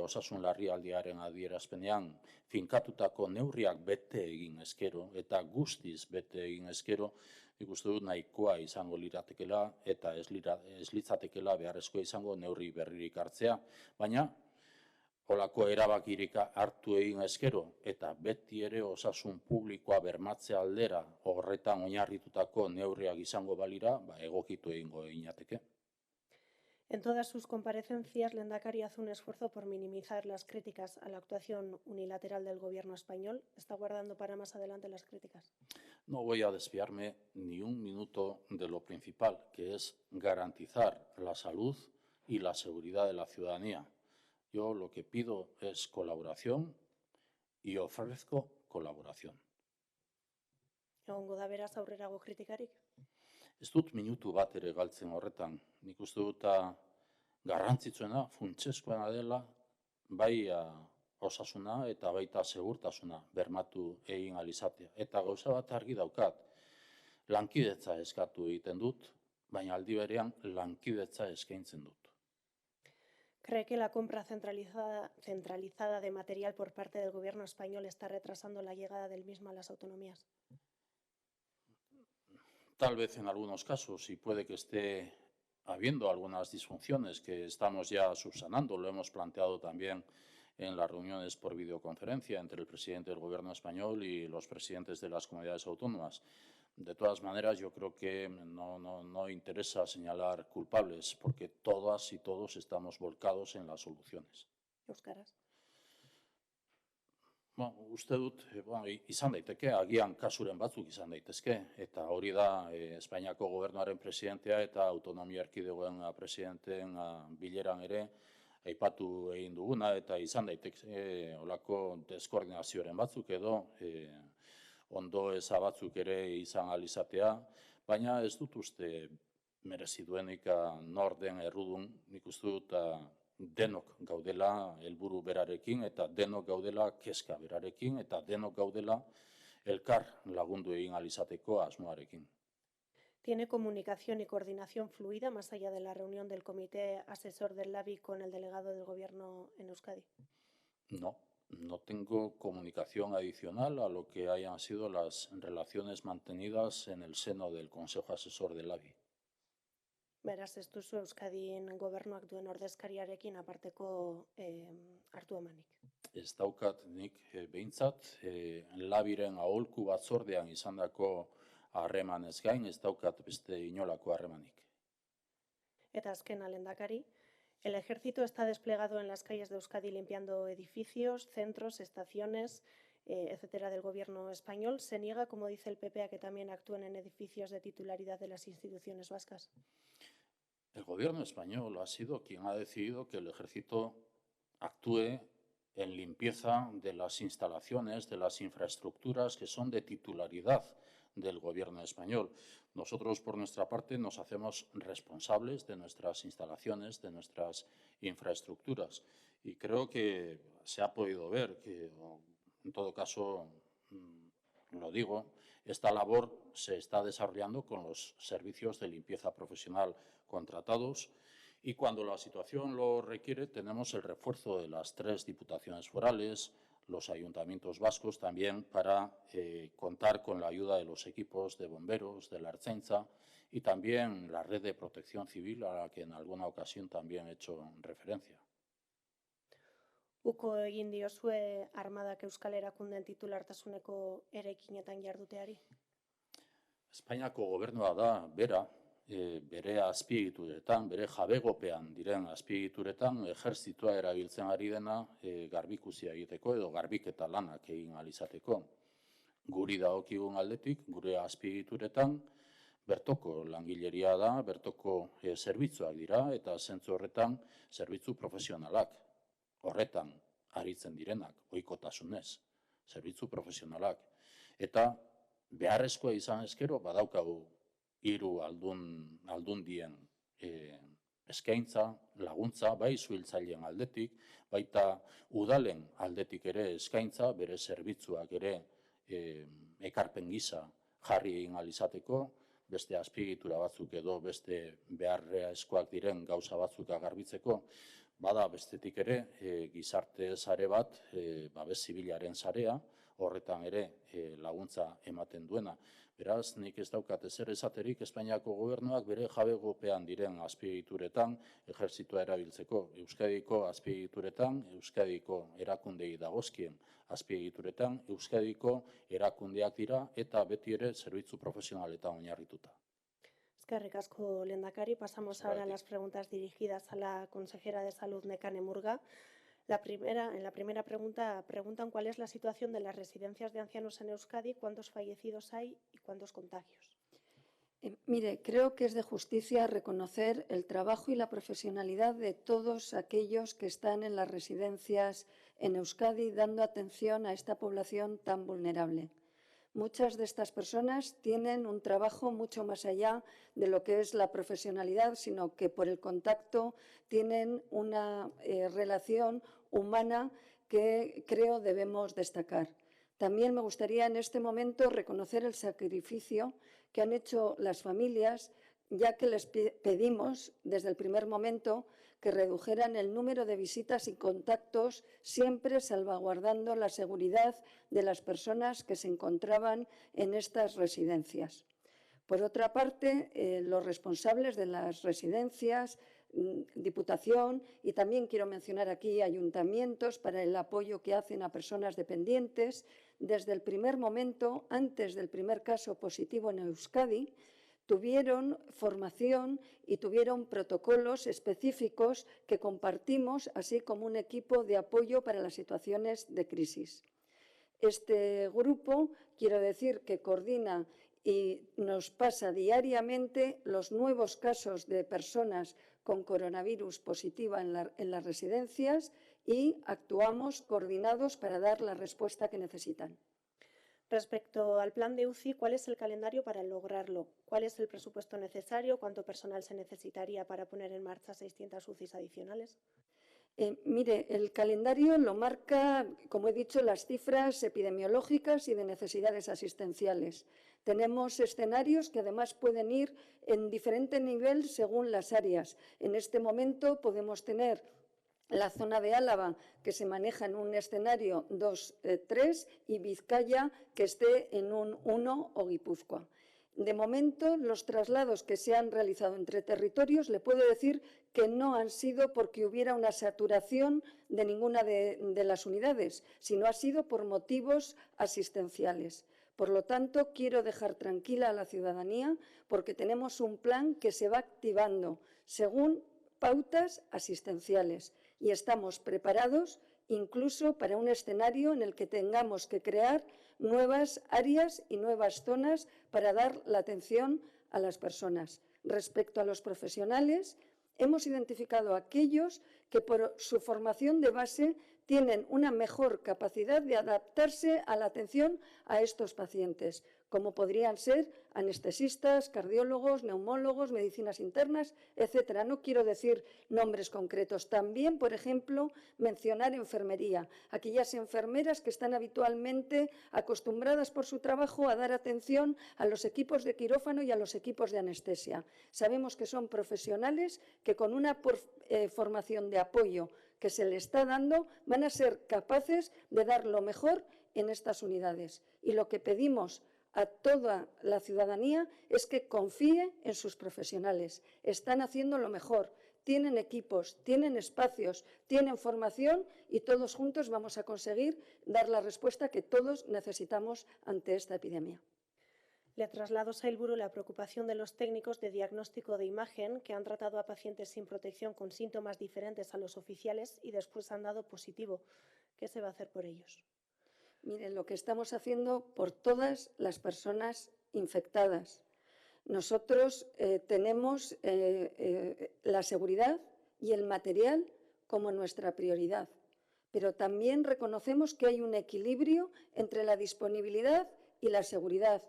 osasun larrialdiaren adierazpenean, finkatutako neurriak bete egin ezkero, eta guztiz bete egin ezkero, nik uste dut nahikoa izango liratekela, eta ez litzatekela beharrezkoa izango neurri berririk hartzea, baina holako erabakirik hartu egin ezkero, eta beti ere osasun publikoa bermatzea aldera horretan oinarritutako neurriak izango balira, egokitu egingo ginateke. En todas sus comparecencias, Lehendakari hace un esfuerzo por minimizar las críticas a la actuación unilateral del gobierno español. ¿Está guardando para más adelante las críticas? No voy a desviarme ni un minuto de lo principal, que es garantizar la salud y la seguridad de la ciudadanía. Yo lo que pido es colaboración y ofrezco colaboración. Egongo da beraz aurrerago kritikarik? Ez dut minutu bat ere galtzen horretan. Nik uste dut garrantzitsuena, funtsezkoena dela, bai osasuna eta baita segurtasuna bermatu egin ahal izatea. Eta gauza bat argi daukat, lankidetza eskatu egiten dut, baina aldi berean lankidetza eskaintzen dut. ¿Cree que la compra centralizada de material por parte del gobierno español está retrasando la llegada del mismo a las autonomías? Tal vez en algunos casos, y puede que esté habiendo algunas disfunciones que estamos ya subsanando. Lo hemos planteado también en las reuniones por videoconferencia entre el presidente del Gobierno español y los presidentes de las comunidades autónomas. De todas maneras, yo creo que no interesa señalar culpables, porque todas y todos estamos volcados en las soluciones. Euskaraz. Uste dut, izan daiteke, agian kasuren batzuk izan daitezke, eta hori da Espainiako gobernuaren presidentea eta autonomia erkidegoen presidenteen bileran ere aipatu egin duguna, eta izan daiteke olako deskoordinazioaren batzuk edo ondo eza batzuk ere izan alizatea, baina ez dut uste merezi duenik nor den errudun, nik uste dut denok gaudela helburu berarekin eta denok gaudela kezka berarekin eta denok gaudela elkar lagundu egin ahal izateko asmoarekin. ¿Tiene comunicación y coordinación fluida más allá de la reunión del comité asesor del LABI con el delegado del gobierno en Euskadi? No tengo comunicación adicional a lo que hayan sido las relaciones mantenidas en el seno del Consejo Asesor del LABI. Beraz, ez duzu Euskadin gobernuak duen ordezkariarekin aparteko hartu emanik. Ez daukat nik behintzat, labiren aholku batzordean izandako harremanez gain, ez daukat beste inolako harremanik. Eta azkena, Lehendakari, el ejército está desplegado en las calles de Euskadi limpiando edificios, centros, estaciones, etcétera, del gobierno español. ¿Se niega, como dice el PP, a que también actúen en edificios de titularidad de las instituciones vascas? El gobierno español ha sido quien ha decidido que el ejército actúe en limpieza de las instalaciones, de las infraestructuras que son de titularidad del Gobierno español. Nosotros, por nuestra parte, nos hacemos responsables de nuestras instalaciones, de nuestras infraestructuras. Y creo que se ha podido ver que, en todo caso, lo digo, esta labor se está desarrollando con los servicios de limpieza profesional contratados y cuando la situación lo requiere tenemos el refuerzo de las 3 diputaciones forales, los ayuntamientos vascos también para contar con la ayuda de los equipos de bomberos, de la Ertzaintza y también la red de protección civil a la que en alguna ocasión también he hecho referencia. Uko egin diozue armadak Euskal Erakundeen titulartasuneko eraikinetan jarduteari? Espainiako gobernua da, bere azpiegituretan, bere jabegopean diren azpiegituretan, ejertzitua erabiltzen ari dena garbikusia egiteko edo garbiketa lanak egin ahal izateko. Guri dagokigun aldetik, gure azpiegituretan, bertoko langileria da, bertoko zerbitzuak dira eta zentzu horretan zerbitzu profesionalak. Horretan aritzen direnak, ohikotasunez, zerbitzu profesionalak. Eta beharrezkoa izan ezkero, badaukagu 3 aldundien eskaintza, laguntza, bai suhiltzaileen aldetik, baita udalen aldetik ere eskaintza, bere zerbitzuak ere ekarpen gisa jarri egin ahal izateko, beste azpiegitura batzuk edo beste beharrezkoak diren gauza batzuk garbitzeko, bada bestetik ere gizarte sare bat, babes zibilaren sarea, horretan ere laguntza ematen duena. Beraz, nik ez daukat ezer esaterik Espainiako gobernuak bere jabegopean diren azpiegituretan ejertzitua erabiltzeko. Euskadiko azpiegituretan, Euskadiko erakundei dagozkien azpiegituretan, Euskadiko erakundeak dira eta beti ere zerbitzu profesionaletan oinarrituta. Eskerrik asko, lehendakari. Pasamos ahora a las preguntas dirigidas a la consejera de Salud, Nekane Murga. En la primera pregunta, preguntan cuál es la situación de las residencias de ancianos en Euskadi, cuántos fallecidos hay y cuántos contagios. Mire, creo que es de justicia reconocer el trabajo y la profesionalidad de todos aquellos que están en las residencias en Euskadi dando atención a esta población tan vulnerable. Muchas de estas personas tienen un trabajo mucho más allá de lo que es la profesionalidad, sino que por el contacto tienen una relación humana que creo debemos destacar. También me gustaría en este momento reconocer el sacrificio que han hecho las familias, ya que les pedimos desde el primer momento que redujeran el número de visitas y contactos, siempre salvaguardando la seguridad de las personas que se encontraban en estas residencias. Por otra parte, los responsables de las residencias, Diputación y también quiero mencionar aquí ayuntamientos para el apoyo que hacen a personas dependientes, desde el primer momento, antes del primer caso positivo en Euskadi, tuvieron formación y tuvieron protocolos específicos que compartimos, así como un equipo de apoyo para las situaciones de crisis. Este grupo, quiero decir, que coordina y nos pasa diariamente los nuevos casos de personas con coronavirus positiva en las residencias y actuamos coordinados para dar la respuesta que necesitan. Respecto al plan de UCI, ¿cuál es el calendario para lograrlo? ¿Cuál es el presupuesto necesario? ¿Cuánto personal se necesitaría para poner en marcha 600 UCIs adicionales? Mire, el calendario lo marca, como he dicho, las cifras epidemiológicas y de necesidades asistenciales. Tenemos escenarios que además pueden ir en diferente nivel según las áreas. En este momento podemos tener la zona de Álava, que se maneja en un escenario 2-3, y Vizcaya, que esté en un 1 o Guipúzcoa. De momento, los traslados que se han realizado entre territorios, le puedo decir que no han sido porque hubiera una saturación de ninguna de las unidades, sino ha sido por motivos asistenciales. Por lo tanto, quiero dejar tranquila a la ciudadanía porque tenemos un plan que se va activando según pautas asistenciales y estamos preparados incluso para un escenario en el que tengamos que crear nuevas áreas y nuevas zonas para dar la atención a las personas. Respecto a los profesionales, hemos identificado a aquellos que por su formación de base tienen una mejor capacidad de adaptarse a la atención a estos pacientes, como podrían ser anestesistas, cardiólogos, neumólogos, medicinas internas, etcétera. No quiero decir nombres concretos. También, por ejemplo, mencionar enfermería, aquellas enfermeras que están habitualmente acostumbradas por su trabajo a dar atención a los equipos de quirófano y a los equipos de anestesia. Sabemos que son profesionales que con una formación de apoyo que se le está dando van a ser capaces de dar lo mejor en estas unidades. Y lo que pedimos a toda la ciudadanía es que confíe en sus profesionales. Están haciendo lo mejor, tienen equipos, tienen espacios, tienen formación y todos juntos vamos a conseguir dar la respuesta que todos necesitamos ante esta epidemia. Le traslado, sailburu, la preocupación de los técnicos de diagnóstico de imagen que han tratado a pacientes sin protección con síntomas diferentes a los oficiales y después han dado positivo. ¿Qué se va a hacer por ellos? Miren, lo que estamos haciendo por todas las personas infectadas. Nosotros tenemos la seguridad y el material como nuestra prioridad, pero también reconocemos que hay un equilibrio entre la disponibilidad y la seguridad.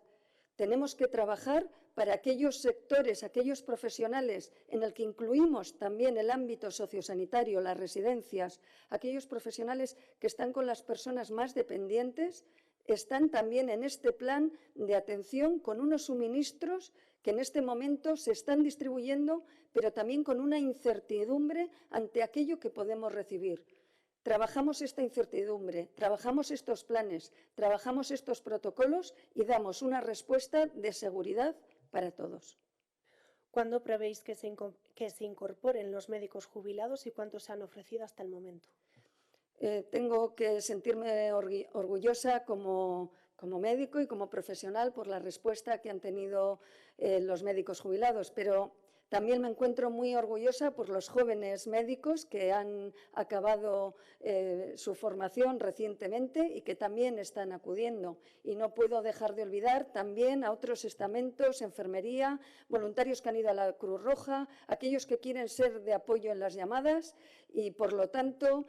Tenemos que trabajar para aquellos sectores, aquellos profesionales en el que incluimos también el ámbito sociosanitario, las residencias, aquellos profesionales que están con las personas más dependientes, están también en este plan de atención con unos suministros que en este momento se están distribuyendo, pero también con una incertidumbre ante aquello que podemos recibir. Trabajamos esta incertidumbre, trabajamos estos planes, trabajamos estos protocolos y damos una respuesta de seguridad para todos. ¿Cuándo prevéis que se incorporen los médicos jubilados y cuántos se han ofrecido hasta el momento? Tengo que sentirme orgullosa como médico y como profesional por la respuesta que han tenido los médicos jubilados, pero también me encuentro muy orgullosa por los jóvenes médicos que han acabado su formación recientemente y que también están acudiendo. Y no puedo dejar de olvidar también a otros estamentos, enfermería, voluntarios que han ido a la Cruz Roja, aquellos que quieren ser de apoyo en las llamadas y, por lo tanto,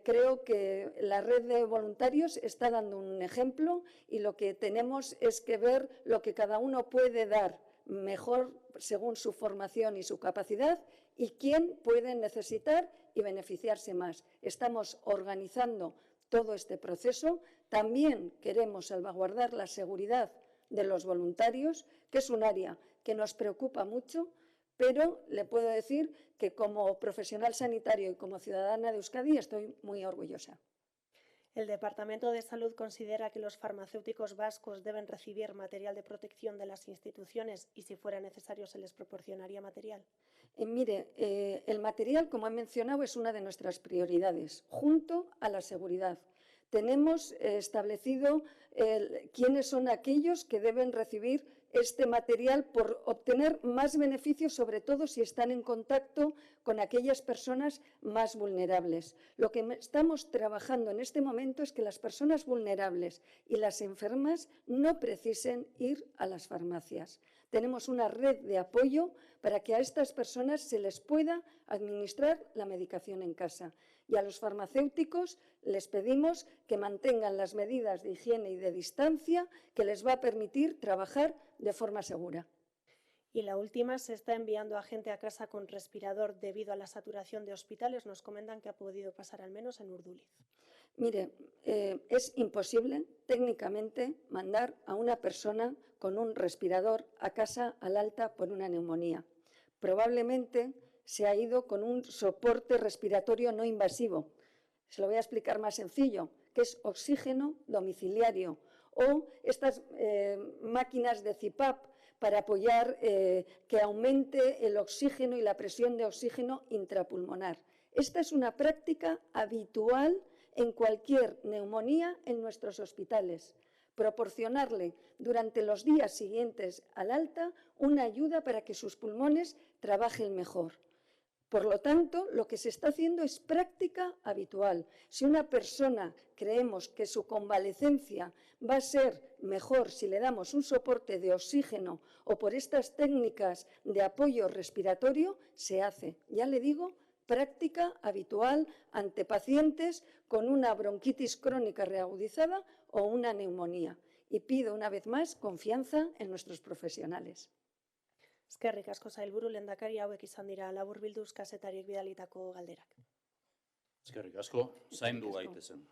creo que la red de voluntarios está dando un ejemplo y lo que tenemos es que ver lo que cada uno puede dar mejor según su formación y su capacidad y quién puede necesitar y beneficiarse más. Estamos organizando todo este proceso. También queremos salvaguardar la seguridad de los voluntarios, que es un área que nos preocupa mucho, pero le puedo decir que como profesional sanitario y como ciudadana de Euskadi estoy muy orgullosa. El Departamento de Salud considera que los farmacéuticos vascos deben recibir material de protección de las instituciones y, si fuera necesario, se les proporcionaría material. Mire, el material, como he mencionado, es una de nuestras prioridades, junto a la seguridad. Tenemos establecido quiénes son aquellos que deben recibir este material por obtener más beneficios, sobre todo si están en contacto con aquellas personas más vulnerables. Lo que estamos trabajando en este momento es que las personas vulnerables y las enfermas no precisen ir a las farmacias. Tenemos una red de apoyo para que a estas personas se les pueda administrar la medicación en casa. Y a los farmacéuticos les pedimos que mantengan las medidas de higiene y de distancia que les va a permitir trabajar de forma segura. Y la última, se está enviando a gente a casa con respirador debido a la saturación de hospitales. Nos comentan que ha podido pasar al menos en Urduliz. Mire, es imposible técnicamente mandar a una persona con un respirador a casa al alta por una neumonía. Probablemente se ha ido con un soporte respiratorio no invasivo. Se lo voy a explicar más sencillo, que es oxígeno domiciliario o estas máquinas de CPAP para apoyar que aumente el oxígeno y la presión de oxígeno intrapulmonar. Esta es una práctica habitual en cualquier neumonía en nuestros hospitales. Proporcionarle durante los días siguientes al alta una ayuda para que sus pulmones trabajen mejor. Por lo tanto, lo que se está haciendo es práctica habitual. Si una persona creemos que su convalecencia va a ser mejor si le damos un soporte de oxígeno o por estas técnicas de apoyo respiratorio, se hace. Ya le digo práctica habitual ante pacientes con una bronquitis crónica reagudizada o una neumonía. Y pido una vez más confianza en nuestros profesionales. Eskerrik asko sailburu, lehendakari, hauek izan dira laburbilduz kazetariek bidalitako galderak. Eskerrik asko, zaindu gaitezen.